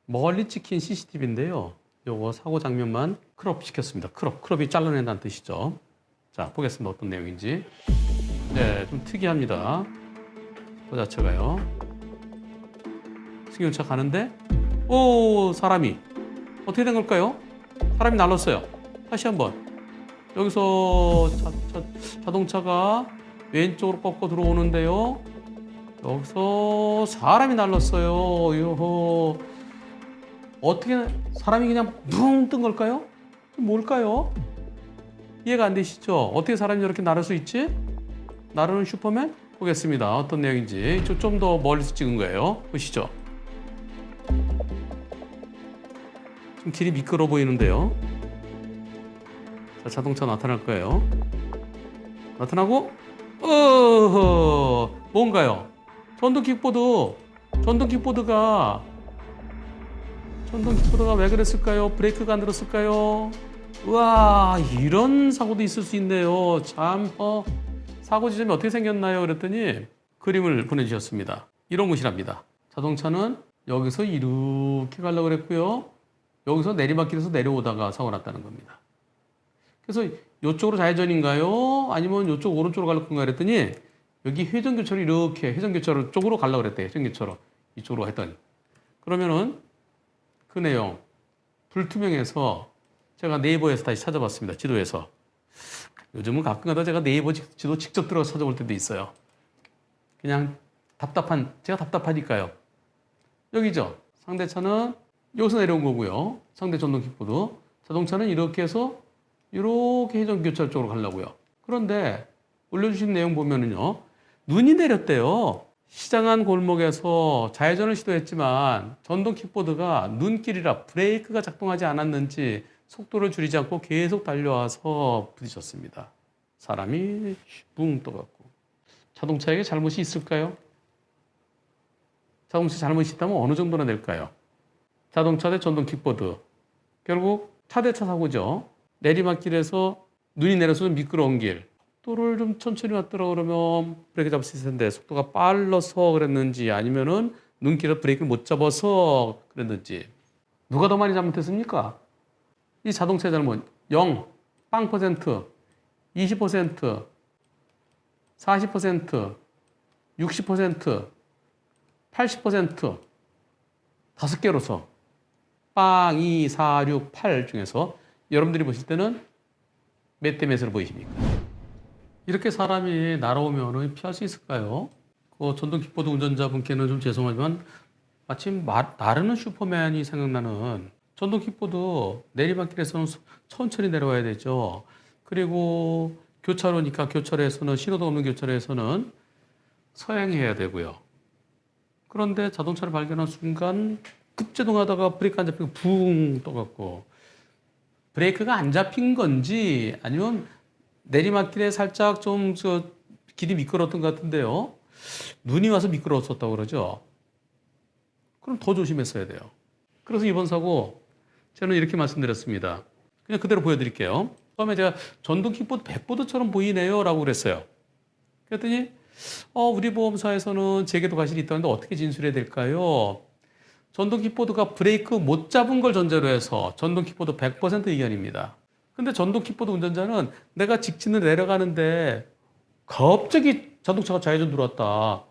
멀리 찍힌 CCTV인데요. 요거 사고 장면만 크롭 시켰습니다. 크롭이 잘라낸다는 뜻이죠. 자, 보겠습니다. 어떤 내용인지. 네, 좀 특이합니다. 그 자체가요. 승용차 가는데, 오, 사람이. 어떻게 된 걸까요? 사람이 날랐어요. 다시 한번. 여기서 자동차가 왼쪽으로 꺾어 들어오는데요. 여기서 사람이 날랐어요. 요호. 어떻게 사람이 그냥 붕 뜬 걸까요? 뭘까요? 이해가 안 되시죠? 어떻게 사람이 저렇게 날을 수 있지? 나르는 슈퍼맨? 보겠습니다. 어떤 내용인지 좀 더 멀리서 찍은 거예요. 보시죠. 좀 길이 미끄러 보이는데요. 자, 자동차 나타날 거예요. 나타나고 뭔가요? 전동 킥보드가 왜 그랬을까요? 브레이크가 안 들었을까요? 우와, 이런 사고도 있을 수 있네요. 참, 사고 지점이 어떻게 생겼나요? 그랬더니 그림을 보내주셨습니다. 이런 곳이랍니다. 자동차는 여기서 이렇게 가려고 그랬고요. 여기서 내리막길에서 내려오다가 사고 났다는 겁니다. 그래서 이쪽으로 좌회전인가요? 아니면 이쪽 오른쪽으로 갈 건가 그랬더니 여기 회전교차로 이렇게 회전교차로 쪽으로 가려고 그랬대요. 회전교차로 이쪽으로 했더니. 그러면은 그 내용 불투명해서 제가 네이버에서 다시 찾아봤습니다. 지도에서. 요즘은 가끔가다 제가 네이버 지도 직접 들어가서 찾아볼 때도 있어요. 그냥 제가 답답하니까요. 여기죠. 상대차는 여기서 내려온 거고요. 상대 전동 킥보드. 자동차는 이렇게 해서 이렇게 회전교차 쪽으로 가려고요. 그런데 올려주신 내용 보면은요. 눈이 내렸대요. 시장한 골목에서 좌회전을 시도했지만 전동 킥보드가 눈길이라 브레이크가 작동하지 않았는지 속도를 줄이지 않고 계속 달려와서 부딪혔습니다. 사람이 붕 떠갖고. 자동차에게 잘못이 있을까요? 자동차 잘못이 있다면 어느 정도나 될까요? 자동차 대 전동 킥보드. 결국 차 대 차 사고죠. 내리막길에서 눈이 내려서 좀 미끄러운 길. 속도를 좀 천천히 왔더라 그러면 브레이크 잡을 수 있을 텐데 속도가 빨라서 그랬는지 아니면은 눈길에 브레이크를 못 잡아서 그랬는지. 누가 더 많이 잘못했습니까? 이 자동차의 잘못 0, 0%, 20%, 40%, 60%, 80% 5개로서 0, 2, 4, 6, 8 중에서 여러분들이 보실 때는 몇 대 몇으로 보이십니까? 이렇게 사람이 날아오면 피할 수 있을까요? 그 전동 킥보드 운전자분께는 좀 죄송하지만 마침 나르는 슈퍼맨이 생각나는 전동 킥보드 내리막길에서는 천천히 내려와야 되죠. 그리고 교차로니까 교차로에서는 신호등 없는 교차로에서는 서행해야 되고요. 그런데 자동차를 발견한 순간 급제동하다가 브레이크 안 잡히고 붕 떠갖고 브레이크가 안 잡힌 건지 아니면 내리막길에 살짝 좀 길이 미끄러웠던 것 같은데요. 눈이 와서 미끄러웠었다고 그러죠. 그럼 더 조심했어야 돼요. 그래서 이번 사고 저는 이렇게 말씀드렸습니다. 그냥 그대로 보여드릴게요. 처음에 제가 전동 킥보드 백보드처럼 보이네요 라고 그랬어요. 그랬더니 우리 보험사에서는 제게도 과실이 있다는데 어떻게 진술해야 될까요? 전동 킥보드가 브레이크 못 잡은 걸 전제로 해서 전동 킥보드 100% 의견입니다. 근데 전동 킥보드 운전자는 내가 직진을 내려가는데 갑자기 자동차가 좌회전 들어왔다.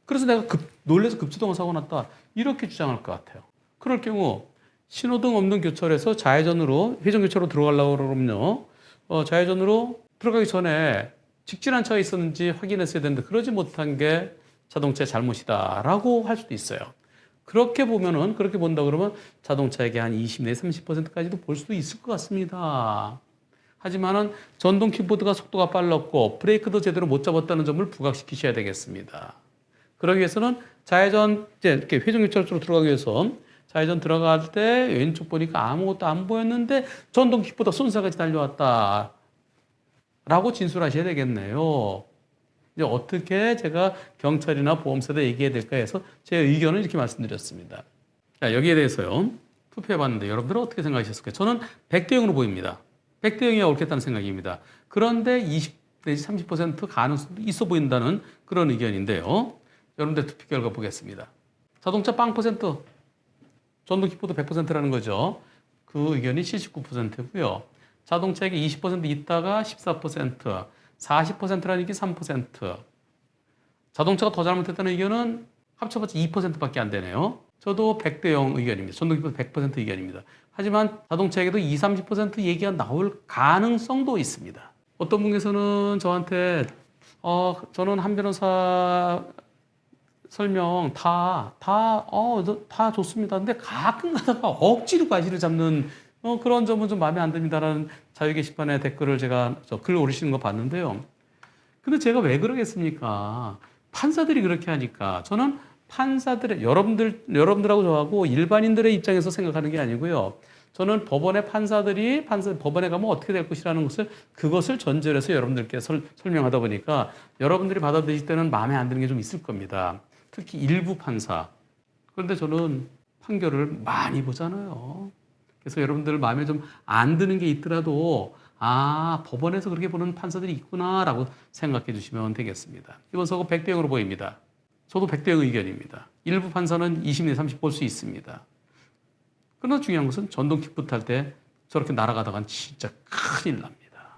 그래서 내가 놀래서 급제동을 사고 났다. 이렇게 주장할 것 같아요. 그럴 경우 신호등 없는 교차로에서 좌회전으로 회전교차로 들어가려고 그러면요. 좌회전으로 들어가기 전에 직진한 차가 있었는지 확인했어야 되는데 그러지 못한 게 자동차의 잘못이다라고 할 수도 있어요. 그렇게 본다 그러면 자동차에게 한 20 내지 30%까지도 볼 수도 있을 것 같습니다. 하지만은 전동 킥보드가 속도가 빨랐고 브레이크도 제대로 못 잡았다는 점을 부각시키셔야 되겠습니다. 그러기 위해서는 좌회전 이제 이렇게 회전교차로 들어가기 위해서 좌회전 들어갈 때 왼쪽 보니까 아무것도 안 보였는데 전동 킥보드 손사같이 달려왔다. 라고 진술하셔야 되겠네요. 이제 어떻게 제가 경찰이나 보험사에 얘기해야 될까 해서 제 의견을 이렇게 말씀드렸습니다. 자, 여기에 대해서요. 투표해봤는데 여러분들은 어떻게 생각하셨을까요? 저는 100대 0으로 보입니다. 100대 0이 옳겠다는 생각입니다. 그런데 20 내지 30% 가능성도 있어 보인다는 그런 의견인데요. 여러분들 투표 결과 보겠습니다. 자동차 0%. 전동 킥보드 100%라는 거죠. 그 의견이 79%고요. 자동차에게 20% 있다가 14%, 40%라는 게 3%. 자동차가 더 잘못했다는 의견은 합쳐봤자 2%밖에 안 되네요. 저도 100대 0 의견입니다. 전동 킥보드 100% 의견입니다. 하지만 자동차에게도 20, 30% 얘기가 나올 가능성도 있습니다. 어떤 분께서는 저한테 저는 한 변호사 설명 다 좋습니다. 근데 가끔 가다가 억지로 과실을 잡는 그런 점은 좀 마음에 안 듭니다라는 자유 게시판에 댓글을 제가 글 올리시는 거 봤는데요. 근데 제가 왜 그러겠습니까? 판사들이 그렇게 하니까 저는 판사들의 여러분들하고 저하고 일반인들의 입장에서 생각하는 게 아니고요. 저는 법원의 판사들이 법원에 가면 어떻게 될 것이라는 그것을 전제로 해서 여러분들께 설명하다 보니까 여러분들이 받아들이실 때는 마음에 안 드는 게 좀 있을 겁니다. 특히 일부 판사. 그런데 저는 판결을 많이 보잖아요. 그래서 여러분들 마음에 좀 안 드는 게 있더라도 법원에서 그렇게 보는 판사들이 있구나라고 생각해 주시면 되겠습니다. 이번 선거 100대 0으로 보입니다. 저도 100대 0 의견입니다. 일부 판사는 20 내 30 볼 수 있습니다. 그러나 중요한 것은 전동 킥보드 탈 때 저렇게 날아가다간 진짜 큰일 납니다.